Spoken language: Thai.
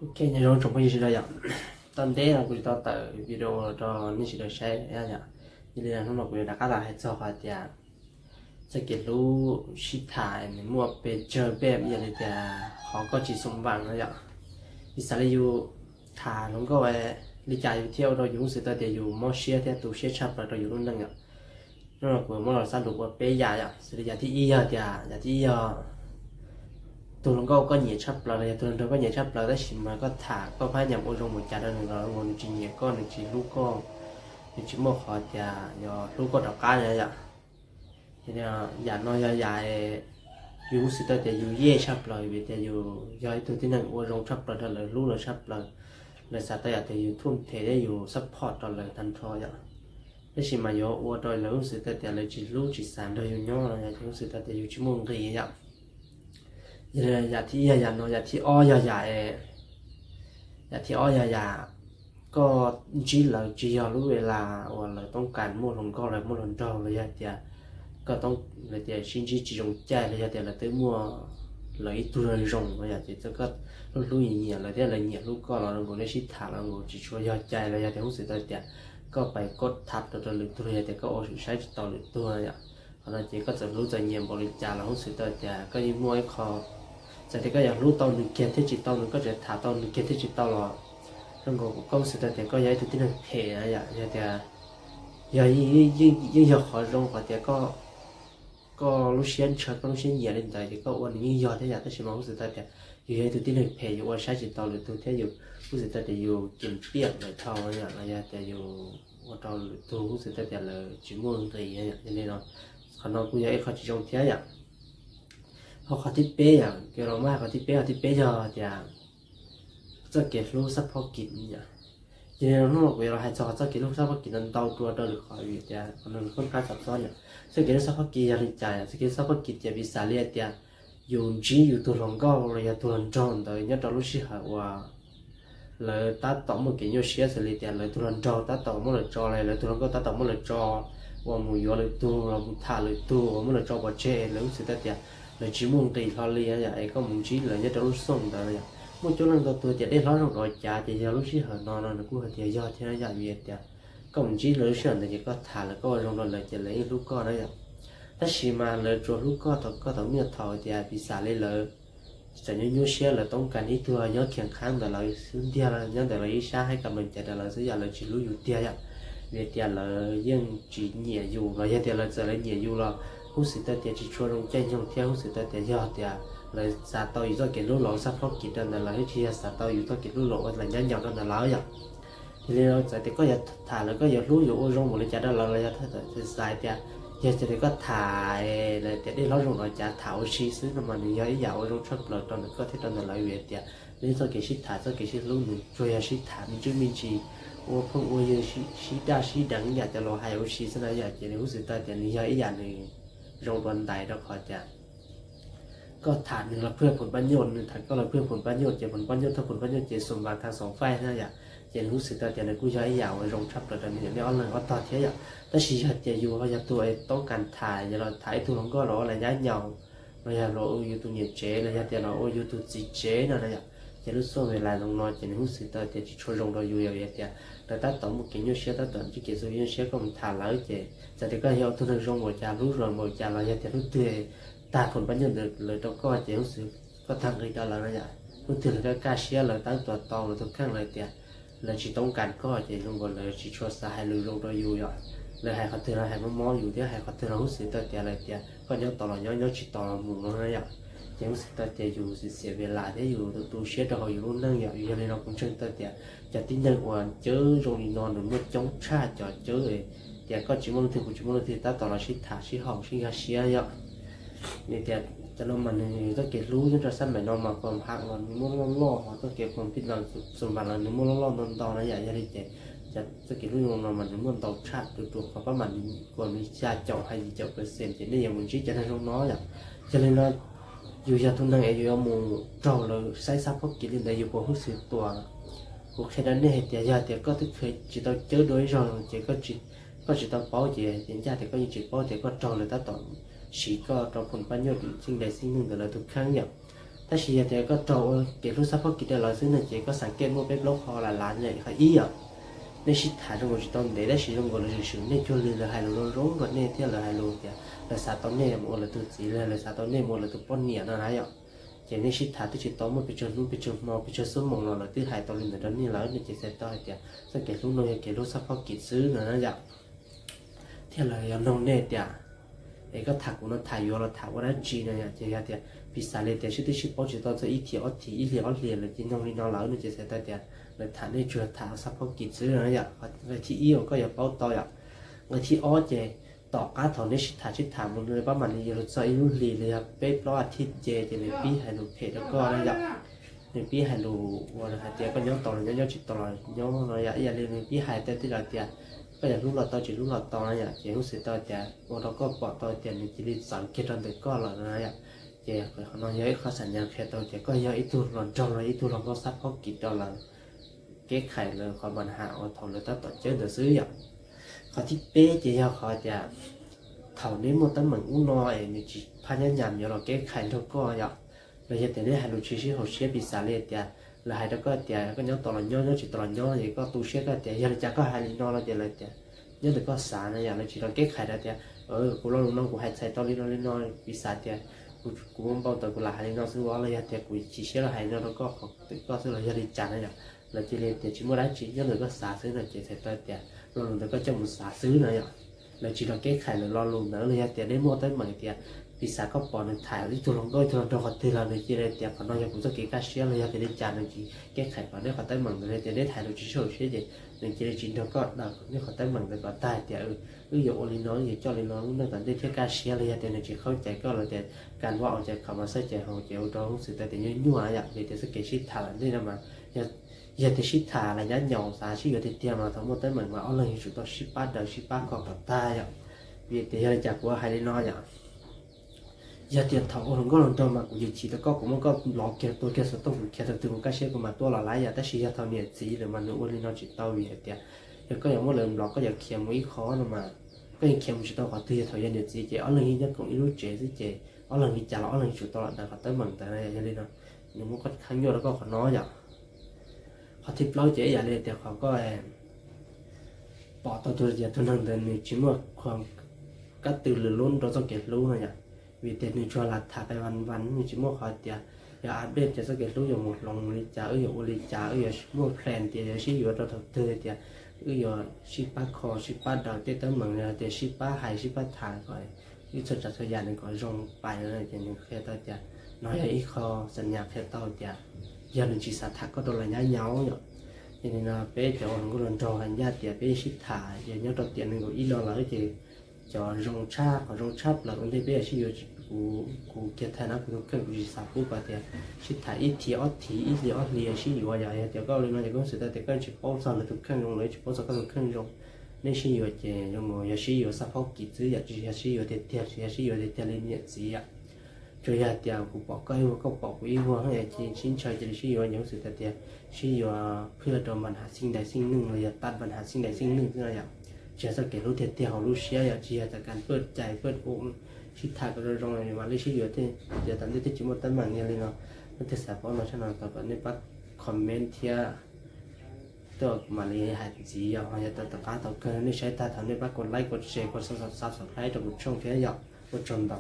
Ok, nhà rong trồng bao nhiêu đây ạ? Tầm đấy là cũng tao tự video cho những sự đời sẽ nhá nhá. Như là nó cũng đã các lại cho họ thì sẽ kiểu lú shit thải mình mua về chơi về bây giờ thì họ có chỉ sung bằng thôi ạ. Vì sao lại yêu thả nó có về đi chạy yêu theo rồi dùng sự tự thì yêu mua xe theo tủ xe chập rồi dùng luôn ạ. Nó là của mua là sao được về giá ạ. Sự giá thì ý thì giá thì tụi nó có nhiều chấp là tụi nó có nhiều chấp là đấy mà có thả có phải nhầm ô trong một chả đơn rồi ngồi chỉ nhiều con chỉ lúc con chỉ một họ thì giờ lúc có đọc cá này vậy thì giờ nó dài dùng sự tới thì dùng dễ chấp lại vì thì dùng giờ tụi tin rằng ô trong chấp là là lúc là chấp là sao tới thì dùng thun thể để dùng support rồi là thành thôi vậy đấy mà giờ ô rồi là sự tới thì là chỉ lúc chỉ sản thôi dùng nhau là dùng sự tới thì dùng chỉ mong gì vậy giờที่อย่าเนาะอย่าที่อ้ออย่าที่อ้ออย่าก็จีเราจีเรารู้เวลาว่าเราต้องการมั่วลงก็เลยมั่วลงจอเลยอย่าก็ต้องเลยอย่าชิ้นจีจีรงใจเลยอย่าเราtới mua lấyตัวrồngเลยอย่าจะก็รู้อย่างเงี้ยเลยที่เราเงี้ยรู้ก็เรางงได้ชิดถาเรางงจีช่วยย่อใจเลยอย่ารู้สึกแต่ก็ไปกดทับตัวหรือตัวอย่าแต่ก็โอ้ใช้ต่อหรือตัวอย่าเพราะนั้นจีก็จะรู้ใจเงียบบริจาคเรารู้สึกแต่ก็ยิ่งมั่วคอจะที่ก็อยากรู้ตอนหนึ่งเกมที่จิตตอนหนึ่งก็จะถามตอนหนึ่งเกมที่จิตตอนหรอทั้งก็สุดแต่ก็ย้ายตัวที่หนึ่งเพย์นะอย่าแต่อย่ายิ่งอยากขอลงขอแต่ก็รู้เชียนเชิดก็รู้เชียนเหยียดเล่นใจก็วันนี้ยอดที่อยากจะชิมรู้สึกแต่อยู่ย้ายตัวที่หนึ่งเพย์อยู่ว่าใช้จิตตอนหรือตัวที่อยู่รู้สึกแต่อยู่กินเปียกเลยเท่าอย่างแต่อยู่ว่าตอนตัวรู้สึกแต่เลยจิตมุ่งตีอย่างนี้เนาะขณะกูย้ายเขาจิตจงเทียอย่างเขาที่เป๊ะเกี่ยวกับเขาที่เป๊ะจะเก็บรูปซัพพอร์ตกินเนี่ยยังไงเราบอกว่าเราให้จะเก็บรูปซัพพอร์ตกินนั้นตัวหรือขออยู่เนี่ยมันค่อนข้างซับซ้อนเนี่ยจะเก็บซัพพอร์ตกินยังใจจะเก็บซัพพอร์ตกินจะวิสาเลียเนี่ยอยู่จีอยู่ตัวหลงก็เลยตัวหลงจอนแต่เนี่ยเรารู้สึกว่าเลยตัดต่อมือกินอยู่เสียสิเลยเลยตัวหลงจอตัดต่อมือเลยจอเลยตัวหลงก็ตัดต่อมือเลยจอว่ามือยอเลยตัวเราถ่ายเลยตัวมือเลยจอว่าเจเลยรู้สึกแต่เลยchỉ muốn tùy thọ liền vậy có muốn chỉ là nhất trong lúc sống đó vậy một chỗ lần tôi chỉ để nói trong rồi trả thì giờ lúc chỉ hở nó cũng hở thì do thế nó giải quyết thì có muốn chỉ lấy chuyện thì chỉ có thả là có trong rồi là chỉ lấy lúc có đấy vậy tất nhiên mà lấy chỗ lúc có thọ miệt thọ thì bị xả lên lời sẽ như xe là tông cảnh ít thừa nhớ khiển kháng để lời xứng tia là nhớ để lời xa hay cả mình để lời sẽ giờ là chỉ lúcอยู่เตี้ยvậy tia là riêng chỉ nhẹ dù và hiện tia là giờ lấy nhẹ dù là hút sự tệ chỉ cho rong chân trong theo hút sự tệ do thì là xả tàu yếu do cái lúa lỗ sắp phát kỹ đơn là hết chia xả tàu yếu do cái lúa lỗ là nhăn nhọn đơn là láo vậy thì nên nó thì có giờ thả là có giờ lúa yếu rong một cái chả đó là thế sai thì giờ thì có thả là để nó rong rồi chả thảo xí xứ mà mình nhớ dạo rong chắc là trong có thể trong là lại về thì nên do cái xí thả do cái xí lúa mình rồi xí thả mình chứ mình chỉ ô không ô giờ xí đa xí đắng giờ cho lo hai ô xí thế này giờ chỉ hút sự tệ thì nhớ ý dạng này rongวันใดเราขอจะก็ฐานหนึ่งเราเพื่อผลประโยชน์หนึ่งฐานก็เราเพื่อผลประโยชน์เจผลประโยชน์ถ้าผลประโยชน์เจสมบัติทางสองฝ่ายนั่นแหละเจรู้สึกแต่ในกู้ย้ายยาวรองทับเราตอนนี้เนี่ยออนไลน์ก็ต่อเทียบแต่ชีวิตเจอยู่เขาจะตัวต้องการถ่ายเราถ่ายตัวน้องก็รออะไรย้ายเหงาเราอยากรออยู่ตัวเนี่ยเจเราอยากแต่เราอยู่ตัวจีเจนั่นแหละจะรู้สึกเวลาลงนอนจะรู้สึกแต่จะช่วยลงเราอยู่อย่างเดียวแต่ถ้าต่อมากินยูเชียถ้าต่อที่เกี่ยวกับยูเชียก็มันถ่ายแล้วเจจะได้ก็ยาวตัวนึงลงหมดจะรู้รอนหมดจะเราอยากจะรู้ตัวตาผลประโยชน์เลยต้องก็จะรู้สึกก็ทำอะไรกันแล้วนะรู้ตัวเลยก็กล้าเชียเลยตั้งตัวตองเลยทุกครั้งเลยเดียวเลยchỉต้องการก็จะลงบนเลยchỉช่วยสายเลยลงเราอยู่อย่างเลยให้เขาเตือนให้มันมองอยู่ที่ให้เขาเตือนรู้สึกตัวเดียวเลยเดียวก็ย้อนต่อเราย้อนchỉต่อเราหมุนนั่นอย่างยังรู้สึกตัวเดียวอยู่เสียเวลาที่อยู่ตัวเชียเราอยู่รุ่นนั่งอย่างอยู่ในเราคงเชิงตัวเดียวจะติ้งยังว่าเจอตรงนี้นอนหรือว่าจ้องชาจอดเจอเลยเดี๋ยวก็จิมองที่กูจิมองที่ตาต่อเราชิดถาชิหอมชิกาเชียเยอะนี่เดี๋ยวจะลงมันต้องเก็บรู้จนจะสั้นแบบนอนมาก่อนพักมันมุ่งล่อต้องเก็บความผิดหวังสมบัติเรามุ่งล่อนอนตอนนั้นอย่างนี้จะเก็บรู้นอนมันมุ่งตอกชาติตัวเขาประมาณกว่ามีชาเจาะให้เจาะเปอร์เซ็นต์จะได้อย่างมันชี้จะได้ลงน้อยอย่างจะเลยนะอยู่ยาทุนนั่งอยู่เอาหมูเจาะเลยใช้ซับพวกกินได้อยู่พอรู้สึกตัวพวกแค่นั้นเนี่ยเดี๋ยวก็ต้องเคยจิตเราเจอโดยรอนเจก็chỉ tao bảo gì hiện ra thì có những chuyện bảo thì có tròn là ta tao chỉ có trong phần bao nhiêu chuyện sinh đại sinh hương là thực kháng nhập ถ้าเชียร์เดี๋ยวก็โตเก็บรู้ซับพอกินเดี๋ยวเราซื้อหนึ่งเจ๊ก็สังเกตว่าเป็นโรคคอหลานเนี่ยเขาอี้อ่ะในชิดถ่ายตรงนี้ตอนเด็กได้ชีตรงนี้เราชื่อเนี่ยจนเลยให้เราร้องก็เนี่ยที่เราให้เราเดี๋ยวเราสาตอนนี้มันเราตัวจีเลยเราสาตอนนี้มันเราตัวป้อนเนี่ยนั่นอะไรอ่ะเจ๊ในชิดถ่ายตัวชิดตอนมันไปจนนู่นไปจนมองไปจนสมองเราที่หายตอนนี้ตอนนี้เราเนี่ยเจ๊เสร็จต่อเดี๋ยวสังเกตลูกน้อยเก็บรู้ซับพอกินซื้อนั่นอ่ะที่เรายังน้องเนี่ยเดี๋ยวไอ้ก็ถักมันถ่ายอยู่เราถักว่าได้จีเนี่ยเจ๊เดี๋ยวพิซซ่าเลยเดี๋ยวชื่อที่ชื่อป้อนชื่อตอนจะอีเทียอทีอีเลียอเลียเลยจีน้องนี่น้องเราเนี่ยเจ๊เสร็จต่อเดี๋ยวเลยถ่ายในจุดถ่ายซับพอกินซื้อนั่นอ่ะเลยที่อีก็อย่าเป้าต่ออ่ะเลยที่อ้อเจ๊ต่อการถอนในชิดถ่ายมันเลยประมาณนี้เราจะอีรุ่นลีเลยครับเป๊ะร้อยอาทิตย์เจ๊จะเลยปีให้ดูเพจแล้วก็นั่นอ่ะในปีให้ดูวันละเจ๊ก็ย้อนต่อเลยย้อนจิตต่อเลยย้อนระยะอย่าเรียนในปีให้แต่ที่เราเจ๊ก็อยากรู้เราต่อจิตรู้เราต่อนั่นอ่ะเจ๊รู้สึกต่อเจ๊วันเราก็ปอดต่อเจ๊ในจิตสังเกตตอนเด็กก็หล่อนั่นอ่ะเจ๊เขานอนเยอะเขาสัญญาณแค่ต่อเจ๊ก็เยอะอีตัวหล่อนจองเลยอีตัวหล่อนก็ซับเขากินต่อหลังเก๊กไข่เลยความปัญหาเอาถอนเลยต่อเจ๊เดือดซื้ออย่างเขาที่เป๊ะเจ๊เขาจะเท่านี้มันตั้งเหมือนอุ้งน้อยนี่จีพยายามอย่าเราเก๊กไข่แล้วก็อย่าเราจะแต่ได้ให้เราชี้เขาเชี่ยปีศาจเลยเจ๊เราให้แล้วก็เจ๊ก็ย้อนต่อเราย้อนจิตต่อเราย้อนอย่างก็ตูเชี่ยก็เจ๊ยังจะก็ให้น้องเราเจ๊เลยเจ๊ย้อนแต่ก็สารนะอย่างเราจีเราเก๊กไข่แล้วเจ๊กูลองน้องกูให้ใส่ตอนนี้น้อยปีศาจเจ๊กูมันบอกแต่กูละให้น้องซื้อว่าเราเจ๊กูชี้เชี่ยเราให้น้องแล้วก็ก็ซื้อเราจะได้จานนะอย่างเราจะเรียนเจ๊ชิมว่าได้จีย้อนแต่ก็สารซื้อเราเจ๊ใส่ตัวเจ๊เราลงแต่ก็จะมุสาซื้อนะอย่างเราจีเราเก๊กไข่เรารอลงนะเลยเจ๊ได้หมดได้เหมือนเจ๊ปีศาจก็ปอนถ่ายที่ตัวลงก็ตัวเราก็ตีเราเลยจีเลยเจ๊พอน้องอยากกูจะเก๊กเชี่ยเลยจะได้จานเลยจีเก๊กไข่ปอนได้ขอได้เหมือนเลยเจ๊ได้ถ่ายเราจีโชว์เชี่ยเจ๊เลยจีเลยจีเราก็เราเนี่ยขอได้เหมือนเลยก็ได้เจ๊อยู่โอลิน้องอยู่จอลิน้องนั่นก็ได้เที่ยวการเชี่ยเลยเจ๊เนี่ยจีเข้าใจก็เราเจ๊การว่าเอาใจเขามาใส่ใจเขาเจ๊เรารู้สึกแต่เจ๊ยั่วอยากเลยเจ๊สเก็ตชิดถ่ายนี่นะมาgiờ thì ship thả là nhá nhỏ giá chỉ có thể tiền mà thống một tới mình mà online chúng tôi ship bắt đầu ship bắt còn tập ta vậy vì thì giờ chả có hay đi nói vậy giờ tiền thầu không có lòng trâu mà cũng chỉ là cũng có lọ kia tôi kia số tôi kia từ một cái xe của mà tôi là lái giờ tới chỉ thầu nhiệt gì rồi mà nó online nó chỉ tao vì tiền giờ có những một lần lọ có giờ kiếm mấy khó nữa mà có những kiếm chỉ tao có tiền thầu nhiệt gì chỉ online nhất cũng ít chế chứ chế online trả lọ online chúng tôi là đã tới mình tại này giờ đi nó nhưng mà có khăn vô nó có khó nói vậy họ thích lâu chế giờ này thì họ có bỏ tôi giờ tôi năng đến chỉ một khoảng các từ luôn đó cho kết luôn rồi nhỉ vì thế nên cho là thả cái văn chỉ một họ thì giờ update cho kết luôn dùng một lòng lý trả ở dùng lý trả ở một plan thì chỉ dùng cho thực tế thì ở ship bắt kho ship bắt đầu tới tới mừng là thì ship bắt hay ship bắt thả rồi cái sự thời gian này có rong bài rồi thì những khi ta thì nói ít khoสัญญาkhi tao thì giờ mình chỉ sát thác có đồ là nhá nhau nhở cho nên là bé cho nó có lần trò hành gia tiền bé ship thả giờ nhớ đầu tiền mình có ít lo là cái cho rong cháp là vấn đề bé chỉ có cụ kết thành nó cũng cần gì sát phụ và tiền ship thả ít thì ít liền chỉ có vậy thì có lên nó cũng sẽ tới cái chỉ bao giờ là thực cần rong lấy chỉ bao giờ có thực cần rong nên chỉ có chỉ rong rồi chỉ có sát phụ kỹ chứ giờ chỉ có tiền chỉ có tiền lên nhận gì ạ chơi nhà tiền của bỏ cây mà có bỏ quý hoa hay chỉ xin chơi chỉ sử dụng những sự thật tiền sử dụng พื่อตัวมันหาสิ่งใดสิ่งหนึ่งเลยตัดปัญหาสิ่งใดสิ่งหนึ่งก็อย่างเชื่อสังเกตรู้เทียของรู้เชียอย่างเชียจากการเปิดใจเปิดอกชิดทางก็ตรงไหนมาเลยsử dụngที่เดี๋ยวตอนนี้ที่จิมตั้งมันเนี่ยเลยเนาะมันจะสามารถมาชนะต่อไปในปักคอมเมนต์ที่ตัวมาเลยหายจีอย่างหายตัวต่อการต่อเกินนี่ใช้ตาทำในปักกดไลค์กดแชร์กดซับสไครต์ตัวบุญช่องเทียอย่างกดชมต่อ